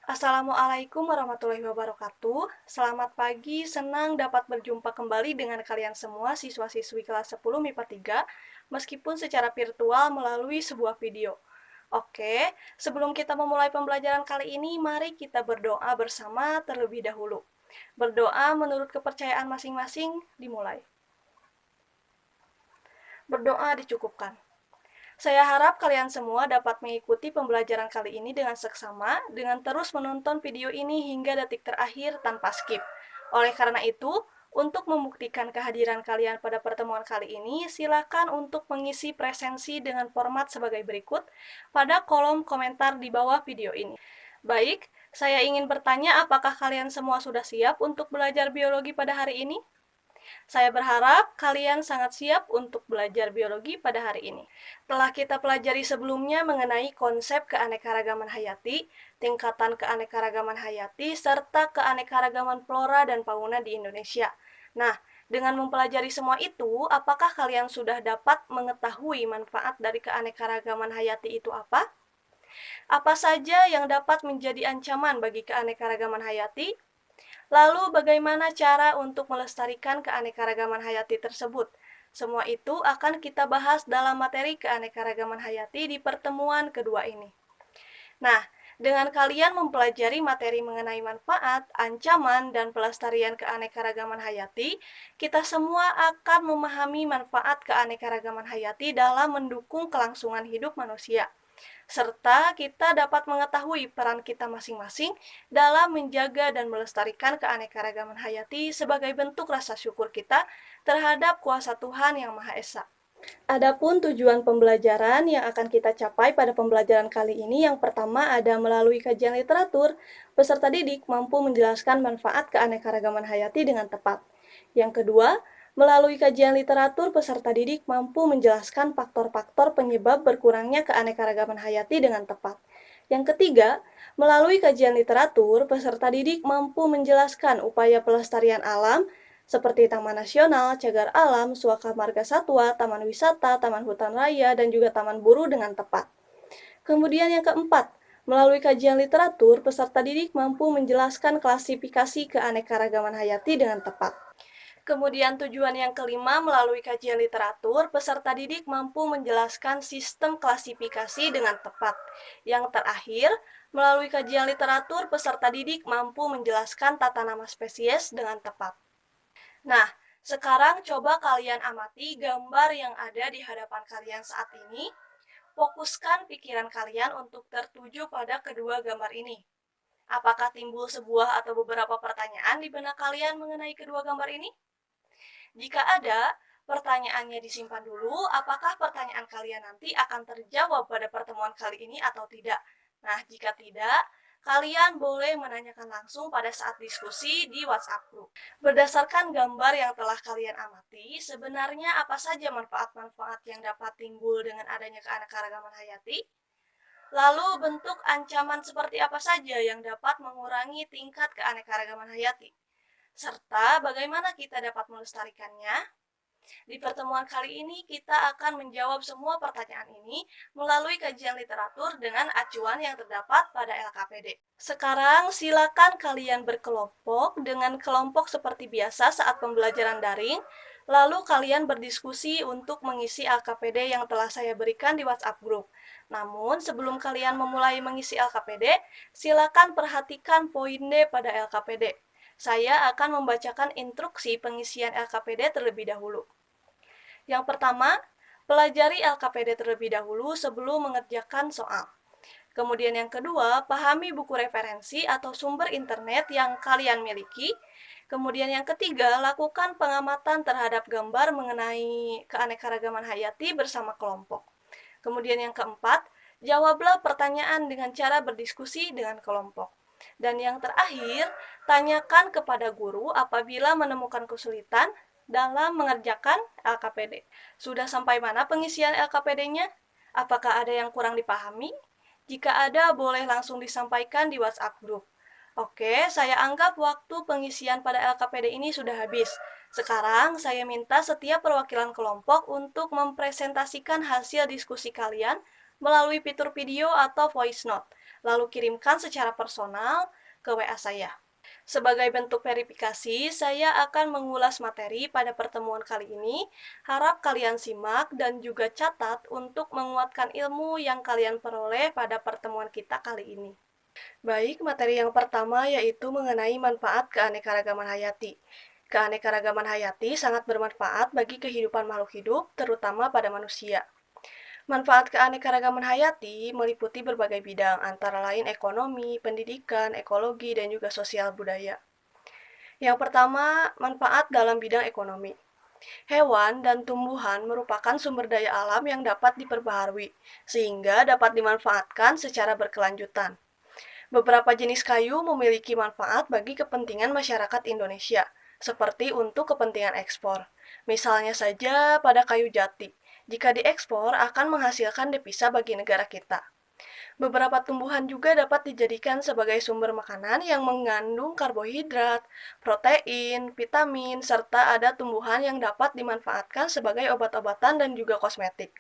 Assalamualaikum warahmatullahi wabarakatuh. Selamat pagi, senang dapat berjumpa kembali dengan kalian semua siswa-siswi kelas 10 MIPA 3, meskipun secara virtual melalui sebuah video. Oke, sebelum kita memulai pembelajaran kali ini, mari kita berdoa bersama terlebih dahulu. Berdoa menurut kepercayaan masing-masing dimulai. Berdoa dicukupkan. Saya harap kalian semua dapat mengikuti pembelajaran kali ini dengan seksama, dengan terus menonton video ini hingga detik terakhir tanpa skip. Oleh karena itu, untuk membuktikan kehadiran kalian pada pertemuan kali ini, silakan untuk mengisi presensi dengan format sebagai berikut pada kolom komentar di bawah video ini. Baik, saya ingin bertanya apakah kalian semua sudah siap untuk belajar biologi pada hari ini? Saya berharap kalian sangat siap untuk belajar biologi pada hari ini. Telah kita pelajari sebelumnya mengenai konsep keanekaragaman hayati, tingkatan keanekaragaman hayati, serta keanekaragaman flora dan fauna di Indonesia. Nah, dengan mempelajari semua itu, apakah kalian sudah dapat mengetahui manfaat dari keanekaragaman hayati itu apa? Apa saja yang dapat menjadi ancaman bagi keanekaragaman hayati? Lalu bagaimana cara untuk melestarikan keanekaragaman hayati tersebut? Semua itu akan kita bahas dalam materi keanekaragaman hayati di pertemuan kedua ini. Nah, dengan kalian mempelajari materi mengenai manfaat, ancaman, dan pelestarian keanekaragaman hayati, kita semua akan memahami manfaat keanekaragaman hayati dalam mendukung kelangsungan hidup manusia, serta kita dapat mengetahui peran kita masing-masing dalam menjaga dan melestarikan keanekaragaman hayati sebagai bentuk rasa syukur kita terhadap kuasa Tuhan Yang Maha Esa. Adapun tujuan pembelajaran yang akan kita capai pada pembelajaran kali ini, yang pertama ada melalui kajian literatur, peserta didik mampu menjelaskan manfaat keanekaragaman hayati dengan tepat. Yang kedua, melalui kajian literatur, peserta didik mampu menjelaskan faktor-faktor penyebab berkurangnya keanekaragaman hayati dengan tepat. Yang ketiga, melalui kajian literatur, peserta didik mampu menjelaskan upaya pelestarian alam seperti Taman Nasional, Cagar Alam, Suaka Marga Satwa, Taman Wisata, Taman Hutan Raya, dan juga Taman Buru dengan tepat. Kemudian yang keempat, melalui kajian literatur, peserta didik mampu menjelaskan klasifikasi keanekaragaman hayati dengan tepat. Kemudian tujuan yang kelima, melalui kajian literatur, peserta didik mampu menjelaskan sistem klasifikasi dengan tepat. Yang terakhir, melalui kajian literatur, peserta didik mampu menjelaskan tata nama spesies dengan tepat. Nah, sekarang coba kalian amati gambar yang ada di hadapan kalian saat ini. Fokuskan pikiran kalian untuk tertuju pada kedua gambar ini. Apakah timbul sebuah atau beberapa pertanyaan di benak kalian mengenai kedua gambar ini? Jika ada, pertanyaannya disimpan dulu, apakah pertanyaan kalian nanti akan terjawab pada pertemuan kali ini atau tidak? Nah, jika tidak, kalian boleh menanyakan langsung pada saat diskusi di WhatsApp group. Berdasarkan gambar yang telah kalian amati, sebenarnya apa saja manfaat-manfaat yang dapat timbul dengan adanya keanekaragaman hayati? Lalu bentuk ancaman seperti apa saja yang dapat mengurangi tingkat keanekaragaman hayati? Serta bagaimana kita dapat melestarikannya? Di pertemuan kali ini, kita akan menjawab semua pertanyaan ini melalui kajian literatur dengan acuan yang terdapat pada LKPD. Sekarang, silakan kalian berkelompok dengan kelompok seperti biasa saat pembelajaran daring, lalu kalian berdiskusi untuk mengisi LKPD yang telah saya berikan di WhatsApp group. Namun, sebelum kalian memulai mengisi LKPD, silakan perhatikan poin D pada LKPD. Saya akan membacakan instruksi pengisian LKPD terlebih dahulu. Yang pertama, pelajari LKPD terlebih dahulu sebelum mengerjakan soal. Kemudian yang kedua, pahami buku referensi atau sumber internet yang kalian miliki. Kemudian yang ketiga, lakukan pengamatan terhadap gambar mengenai keanekaragaman hayati bersama kelompok. Kemudian yang keempat, jawablah pertanyaan dengan cara berdiskusi dengan kelompok. Dan yang terakhir, tanyakan kepada guru apabila menemukan kesulitan dalam mengerjakan LKPD. Sudah sampai mana pengisian LKPD-nya? Apakah ada yang kurang dipahami? Jika ada, boleh langsung disampaikan di WhatsApp group. Oke, saya anggap waktu pengisian pada LKPD ini sudah habis. Sekarang, saya minta setiap perwakilan kelompok untuk mempresentasikan hasil diskusi kalian melalui fitur video atau voice note, lalu kirimkan secara personal ke WA saya. Sebagai bentuk verifikasi, saya akan mengulas materi pada pertemuan kali ini. Harap kalian simak dan juga catat untuk menguatkan ilmu yang kalian peroleh pada pertemuan kita kali ini. Baik, materi yang pertama yaitu mengenai manfaat keanekaragaman hayati. Keanekaragaman hayati sangat bermanfaat bagi kehidupan makhluk hidup, terutama pada manusia. Manfaat keanekaragaman hayati meliputi berbagai bidang, antara lain ekonomi, pendidikan, ekologi, dan juga sosial budaya. Yang pertama, manfaat dalam bidang ekonomi. Hewan dan tumbuhan merupakan sumber daya alam yang dapat diperbaharui, sehingga dapat dimanfaatkan secara berkelanjutan. Beberapa jenis kayu memiliki manfaat bagi kepentingan masyarakat Indonesia, seperti untuk kepentingan ekspor. Misalnya saja pada kayu jati, jika diekspor akan menghasilkan devisa bagi negara kita. Beberapa tumbuhan juga dapat dijadikan sebagai sumber makanan yang mengandung karbohidrat, protein, vitamin, serta ada tumbuhan yang dapat dimanfaatkan sebagai obat-obatan dan juga kosmetik.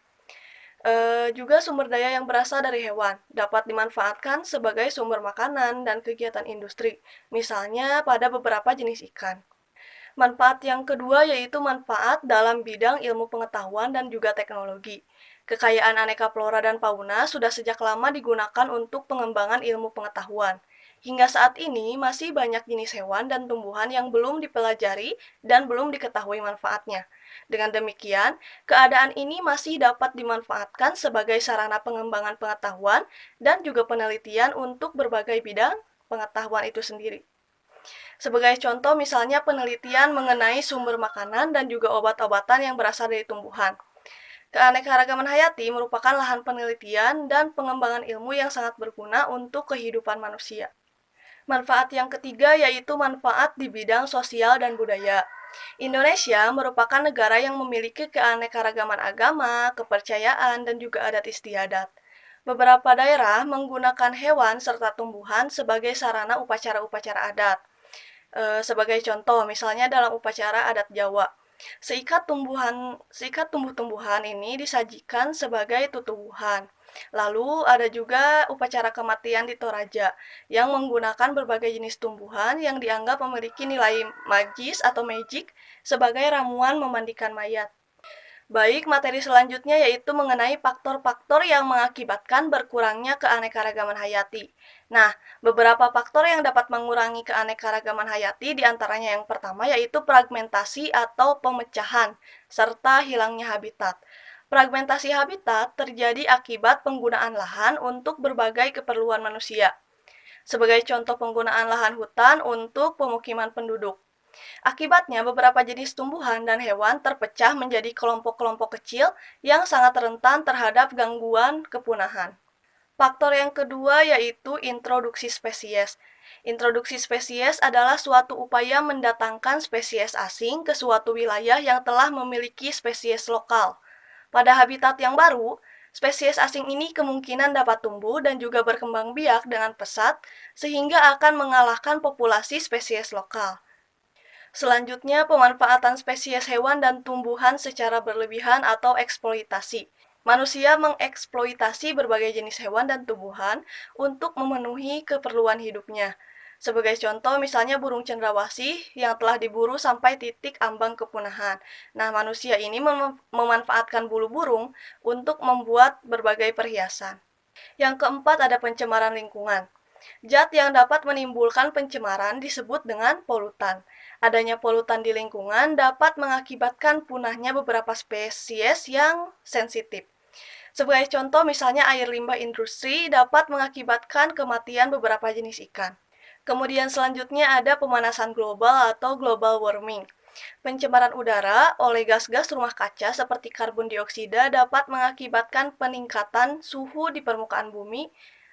Juga sumber daya yang berasal dari hewan dapat dimanfaatkan sebagai sumber makanan dan kegiatan industri, misalnya pada beberapa jenis ikan. Manfaat yang kedua yaitu manfaat dalam bidang ilmu pengetahuan dan juga teknologi. Kekayaan aneka flora dan fauna sudah sejak lama digunakan untuk pengembangan ilmu pengetahuan. Hingga saat ini masih banyak jenis hewan dan tumbuhan yang belum dipelajari dan belum diketahui manfaatnya. Dengan demikian, keadaan ini masih dapat dimanfaatkan sebagai sarana pengembangan pengetahuan dan juga penelitian untuk berbagai bidang pengetahuan itu sendiri. Sebagai contoh misalnya penelitian mengenai sumber makanan dan juga obat-obatan yang berasal dari tumbuhan. Keanekaragaman hayati merupakan lahan penelitian dan pengembangan ilmu yang sangat berguna untuk kehidupan manusia. Manfaat yang ketiga yaitu manfaat di bidang sosial dan budaya. Indonesia merupakan negara yang memiliki keanekaragaman agama, kepercayaan, dan juga adat istiadat. Beberapa daerah menggunakan hewan serta tumbuhan sebagai sarana upacara-upacara adat. Sebagai contoh, misalnya dalam upacara adat Jawa, seikat tumbuh-tumbuhan ini disajikan sebagai tutuwuhan. Lalu ada juga upacara kematian di Toraja yang menggunakan berbagai jenis tumbuhan yang dianggap memiliki nilai magis atau magic sebagai ramuan memandikan mayat. Baik, materi selanjutnya yaitu mengenai faktor-faktor yang mengakibatkan berkurangnya keanekaragaman hayati. Nah, beberapa faktor yang dapat mengurangi keanekaragaman hayati diantaranya yang pertama yaitu fragmentasi atau pemecahan, serta hilangnya habitat. Fragmentasi habitat terjadi akibat penggunaan lahan untuk berbagai keperluan manusia. Sebagai contoh penggunaan lahan hutan untuk pemukiman penduduk. Akibatnya, beberapa jenis tumbuhan dan hewan terpecah menjadi kelompok-kelompok kecil yang sangat rentan terhadap gangguan kepunahan. Faktor yang kedua yaitu introduksi spesies. Introduksi spesies adalah suatu upaya mendatangkan spesies asing ke suatu wilayah yang telah memiliki spesies lokal. Pada habitat yang baru, spesies asing ini kemungkinan dapat tumbuh dan juga berkembang biak dengan pesat sehingga akan mengalahkan populasi spesies lokal. Selanjutnya, pemanfaatan spesies hewan dan tumbuhan secara berlebihan atau eksploitasi. Manusia mengeksploitasi berbagai jenis hewan dan tumbuhan untuk memenuhi keperluan hidupnya. Sebagai contoh, misalnya burung cendrawasih yang telah diburu sampai titik ambang kepunahan. Nah, manusia ini memanfaatkan bulu burung untuk membuat berbagai perhiasan. Yang keempat, ada pencemaran lingkungan. Zat yang dapat menimbulkan pencemaran disebut dengan polutan. Adanya polutan di lingkungan dapat mengakibatkan punahnya beberapa spesies yang sensitif. Sebagai contoh, misalnya air limbah industri dapat mengakibatkan kematian beberapa jenis ikan. Kemudian selanjutnya ada pemanasan global atau global warming. Pencemaran udara oleh gas-gas rumah kaca seperti karbon dioksida dapat mengakibatkan peningkatan suhu di permukaan bumi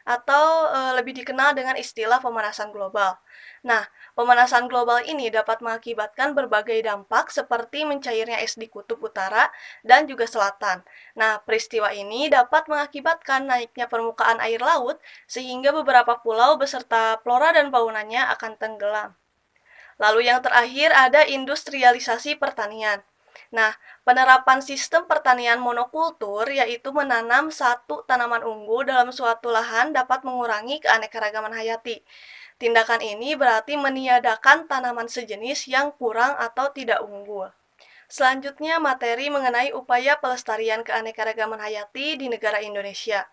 atau lebih dikenal dengan istilah pemanasan global. Nah, pemanasan global ini dapat mengakibatkan berbagai dampak seperti mencairnya es di kutub utara dan juga selatan. Nah, peristiwa ini dapat mengakibatkan naiknya permukaan air laut sehingga beberapa pulau beserta flora dan faunanya akan tenggelam. Lalu yang terakhir ada industrialisasi pertanian. Nah, penerapan sistem pertanian monokultur yaitu menanam satu tanaman unggul dalam suatu lahan dapat mengurangi keanekaragaman hayati. Tindakan ini berarti meniadakan tanaman sejenis yang kurang atau tidak unggul. Selanjutnya, materi mengenai upaya pelestarian keanekaragaman hayati di negara Indonesia.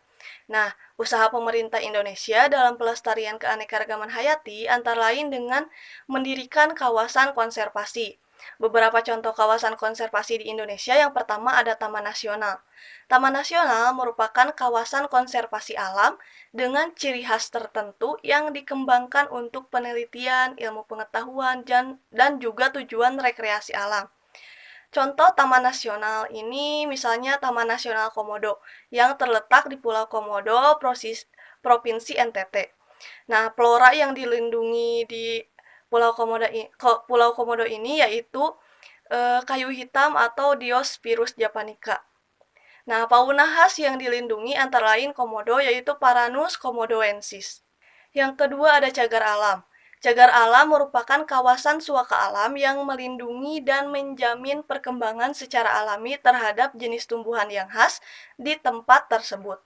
Nah, usaha pemerintah Indonesia dalam pelestarian keanekaragaman hayati antara lain dengan mendirikan kawasan konservasi. Beberapa contoh kawasan konservasi di Indonesia, yang pertama ada Taman Nasional. Taman Nasional merupakan kawasan konservasi alam dengan ciri khas tertentu yang dikembangkan untuk penelitian, ilmu pengetahuan, dan juga tujuan rekreasi alam. Contoh Taman Nasional ini misalnya Taman Nasional Komodo yang terletak di Pulau Komodo, Provinsi NTT. Nah, flora yang dilindungi di Pulau Komodo ini yaitu kayu hitam atau Diospyros japonica. Nah, fauna khas yang dilindungi antara lain komodo yaitu Paranus komodoensis. Yang kedua ada cagar alam. Cagar alam merupakan kawasan suaka alam yang melindungi dan menjamin perkembangan secara alami terhadap jenis tumbuhan yang khas di tempat tersebut.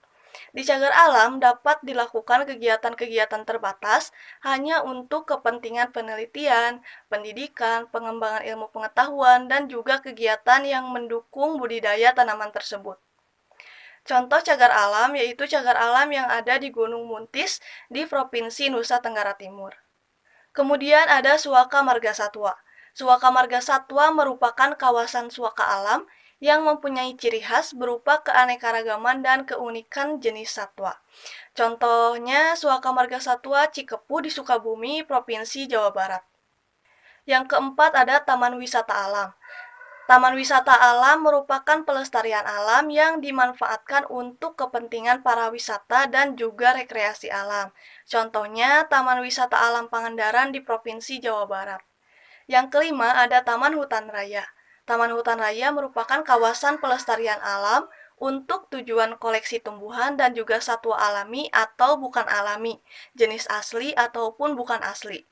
Di cagar alam dapat dilakukan kegiatan-kegiatan terbatas hanya untuk kepentingan penelitian, pendidikan, pengembangan ilmu pengetahuan, dan juga kegiatan yang mendukung budidaya tanaman tersebut. Contoh cagar alam yaitu cagar alam yang ada di Gunung Muntis di Provinsi Nusa Tenggara Timur. Kemudian ada Suaka Marga Satwa. Suaka Marga Satwa merupakan kawasan suaka alam yang mempunyai ciri khas berupa keanekaragaman dan keunikan jenis satwa. Contohnya Suaka Marga Satwa Cikepu di Sukabumi, Provinsi Jawa Barat. Yang keempat ada Taman Wisata Alam. Taman wisata alam merupakan pelestarian alam yang dimanfaatkan untuk kepentingan para wisata dan juga rekreasi alam. Contohnya Taman Wisata Alam Pangandaran di Provinsi Jawa Barat. Yang kelima ada Taman Hutan Raya. Taman Hutan Raya merupakan kawasan pelestarian alam untuk tujuan koleksi tumbuhan dan juga satwa alami atau bukan alami, jenis asli ataupun bukan asli,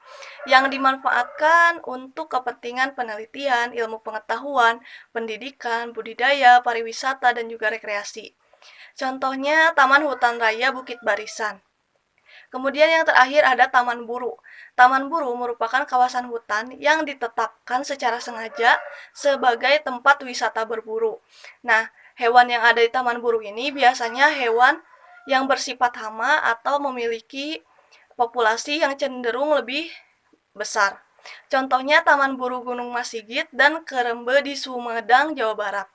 yang dimanfaatkan untuk kepentingan penelitian, ilmu pengetahuan, pendidikan, budidaya, pariwisata, dan juga rekreasi. Contohnya Taman Hutan Raya Bukit Barisan. Kemudian yang terakhir ada Taman Buru. Taman Buru merupakan kawasan hutan yang ditetapkan secara sengaja sebagai tempat wisata berburu. Nah, hewan yang ada di Taman Buru ini biasanya hewan yang bersifat hama atau memiliki populasi yang cenderung lebih besar. Contohnya Taman Buru Gunung Masigit dan Kerembe di Sumedang, Jawa Barat.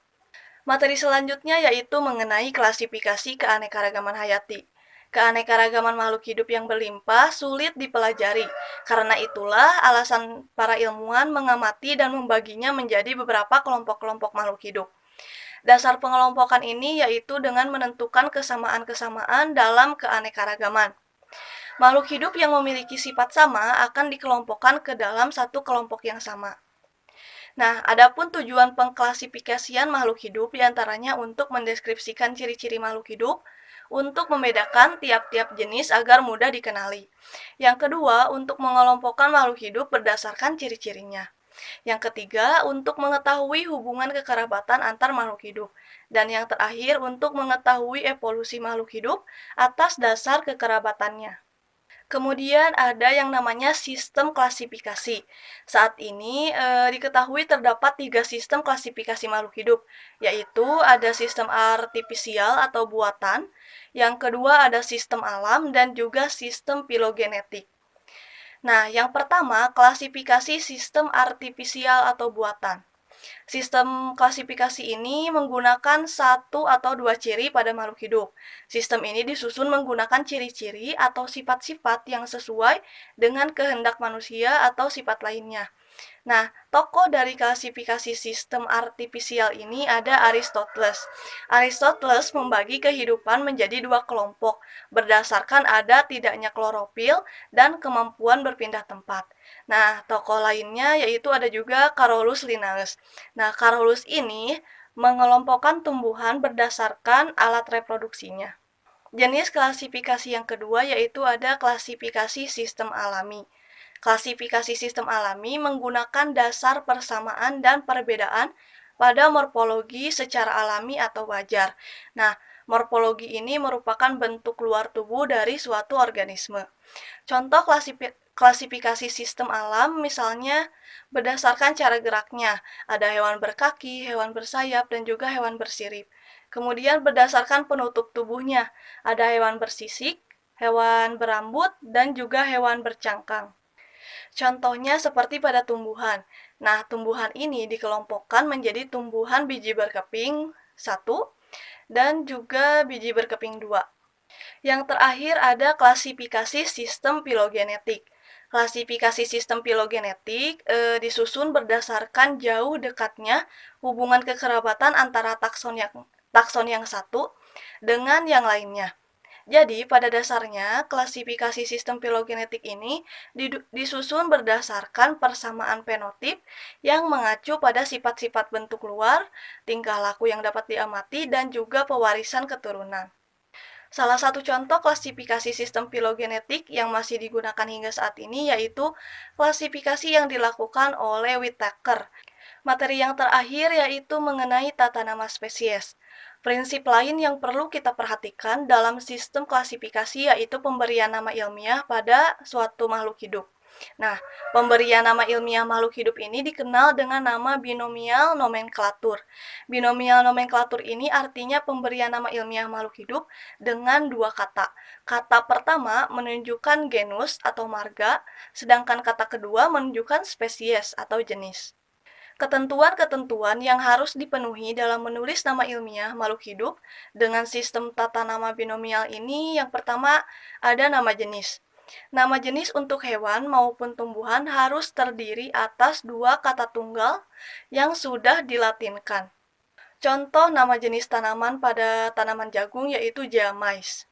Materi selanjutnya yaitu mengenai klasifikasi keanekaragaman hayati. Keanekaragaman makhluk hidup yang berlimpah sulit dipelajari. Karena itulah alasan para ilmuwan mengamati dan membaginya menjadi beberapa kelompok-kelompok makhluk hidup. Dasar pengelompokan ini yaitu dengan menentukan kesamaan-kesamaan dalam keanekaragaman. Makhluk hidup yang memiliki sifat sama akan dikelompokkan ke dalam satu kelompok yang sama. Nah, adapun tujuan pengklasifikasian makhluk hidup diantaranya untuk mendeskripsikan ciri-ciri makhluk hidup, untuk membedakan tiap-tiap jenis agar mudah dikenali. Yang kedua, untuk mengelompokkan makhluk hidup berdasarkan ciri-cirinya. Yang ketiga, untuk mengetahui hubungan kekerabatan antar makhluk hidup. Dan yang terakhir, untuk mengetahui evolusi makhluk hidup atas dasar kekerabatannya. Kemudian ada yang namanya sistem klasifikasi. Saat ini diketahui terdapat 3 sistem klasifikasi makhluk hidup, yaitu ada sistem artifisial atau buatan, yang kedua ada sistem alam, dan juga sistem filogenetik. Nah, yang pertama klasifikasi sistem artifisial atau buatan. Sistem klasifikasi ini menggunakan satu atau dua ciri pada makhluk hidup. Sistem ini disusun menggunakan ciri-ciri atau sifat-sifat yang sesuai dengan kehendak manusia atau sifat lainnya. Nah, tokoh dari klasifikasi sistem artifisial ini ada Aristoteles. Aristoteles membagi kehidupan menjadi dua kelompok, berdasarkan ada tidaknya klorofil dan kemampuan berpindah tempat. Nah, tokoh lainnya yaitu ada juga Carolus Linnaeus. Nah, Carolus ini mengelompokkan tumbuhan berdasarkan alat reproduksinya. Jenis klasifikasi yang kedua yaitu ada klasifikasi sistem alami. Klasifikasi sistem alami menggunakan dasar persamaan dan perbedaan pada morfologi secara alami atau wajar. Nah, morfologi ini merupakan bentuk luar tubuh dari suatu organisme. Contoh klasifikasi sistem alam misalnya berdasarkan cara geraknya. Ada hewan berkaki, hewan bersayap, dan juga hewan bersirip. Kemudian berdasarkan penutup tubuhnya. Ada hewan bersisik, hewan berambut, dan juga hewan bercangkang. Contohnya seperti pada tumbuhan. Nah, tumbuhan ini dikelompokkan menjadi tumbuhan biji berkeping 1 dan juga biji berkeping 2. Yang terakhir ada klasifikasi sistem filogenetik. Klasifikasi sistem filogenetik disusun berdasarkan jauh dekatnya hubungan kekerabatan antara takson yang satu dengan yang lainnya. Jadi, pada dasarnya, klasifikasi sistem filogenetik ini disusun berdasarkan persamaan fenotip yang mengacu pada sifat-sifat bentuk luar, tingkah laku yang dapat diamati, dan juga pewarisan keturunan. Salah satu contoh klasifikasi sistem filogenetik yang masih digunakan hingga saat ini yaitu klasifikasi yang dilakukan oleh Whittaker. Materi yang terakhir yaitu mengenai tata nama spesies. Prinsip lain yang perlu kita perhatikan dalam sistem klasifikasi yaitu pemberian nama ilmiah pada suatu makhluk hidup. Nah, pemberian nama ilmiah makhluk hidup ini dikenal dengan nama binomial nomenklatur. Binomial nomenklatur ini artinya pemberian nama ilmiah makhluk hidup dengan dua kata. Kata pertama menunjukkan genus atau marga, sedangkan kata kedua menunjukkan spesies atau jenis. Ketentuan-ketentuan yang harus dipenuhi dalam menulis nama ilmiah makhluk hidup dengan sistem tata nama binomial ini yang pertama ada nama jenis. Nama jenis untuk hewan maupun tumbuhan harus terdiri atas dua kata tunggal yang sudah dilatinkan. Contoh nama jenis tanaman pada tanaman jagung yaitu Jamais.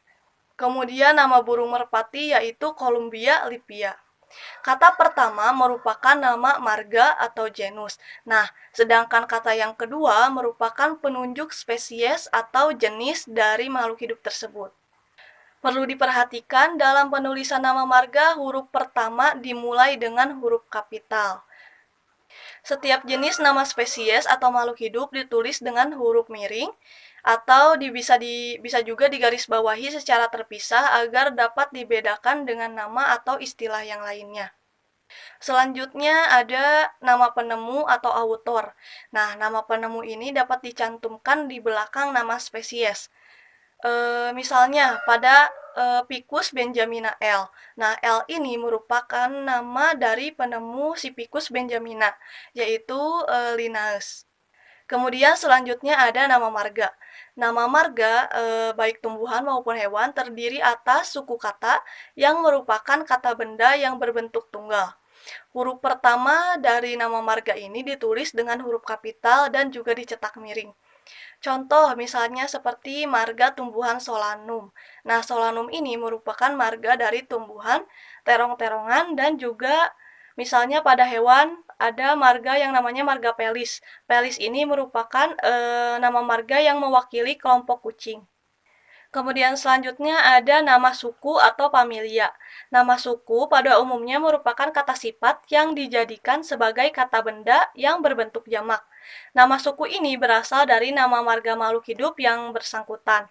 Kemudian nama burung merpati yaitu Columbia lipia. Kata pertama merupakan nama marga atau genus. Nah, sedangkan kata yang kedua merupakan penunjuk spesies atau jenis dari makhluk hidup tersebut. Perlu diperhatikan dalam penulisan nama marga, huruf pertama dimulai dengan huruf kapital. Setiap jenis nama spesies atau makhluk hidup ditulis dengan huruf miring atau bisa juga digarisbawahi secara terpisah agar dapat dibedakan dengan nama atau istilah yang lainnya. Selanjutnya ada nama penemu atau autor. Nah, nama penemu ini dapat dicantumkan di belakang nama spesies. Misalnya pada Picus benjamina L. Nah, L ini merupakan nama dari penemu si Picus benjamina, yaitu Linnaeus. Kemudian selanjutnya ada nama marga. Nama marga, baik tumbuhan maupun hewan, terdiri atas suku kata yang merupakan kata benda yang berbentuk tunggal. Huruf pertama dari nama marga ini ditulis dengan huruf kapital dan juga dicetak miring. Contoh misalnya seperti marga tumbuhan Solanum. Nah, Solanum ini merupakan marga dari tumbuhan terong-terongan dan juga misalnya pada hewan ada marga yang namanya marga Felis. Felis ini merupakan nama marga yang mewakili kelompok kucing. Kemudian selanjutnya ada nama suku atau familia. Nama suku pada umumnya merupakan kata sifat yang dijadikan sebagai kata benda yang berbentuk jamak. Nama suku ini berasal dari nama marga makhluk hidup yang bersangkutan.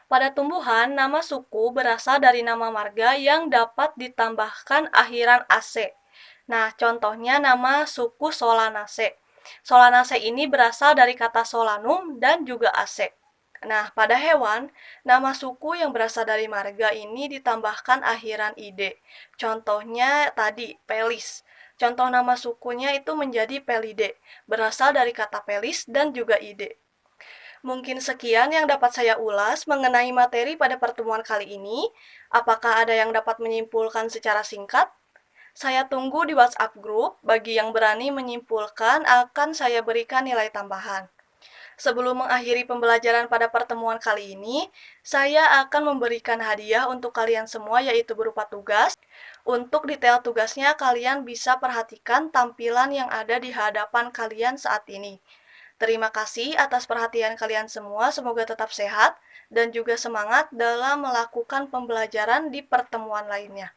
Pada tumbuhan, nama suku berasal dari nama marga yang dapat ditambahkan akhiran "ace". Nah, contohnya nama suku Solanaceae. Solanaceae ini berasal dari kata Solanum dan juga "ace". Nah, pada hewan, nama suku yang berasal dari marga ini ditambahkan akhiran "ide". Contohnya tadi, Felis. Contoh nama sukunya itu menjadi Felidae, berasal dari kata Felis dan juga ide. Mungkin sekian yang dapat saya ulas mengenai materi pada pertemuan kali ini. Apakah ada yang dapat menyimpulkan secara singkat? Saya tunggu di WhatsApp group. Bagi yang berani menyimpulkan, akan saya berikan nilai tambahan. Sebelum mengakhiri pembelajaran pada pertemuan kali ini, saya akan memberikan hadiah untuk kalian semua yaitu berupa tugas. Untuk detail tugasnya, kalian bisa perhatikan tampilan yang ada di hadapan kalian saat ini. Terima kasih atas perhatian kalian semua, semoga tetap sehat dan juga semangat dalam melakukan pembelajaran di pertemuan lainnya.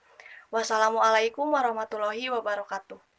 Wassalamualaikum warahmatullahi wabarakatuh.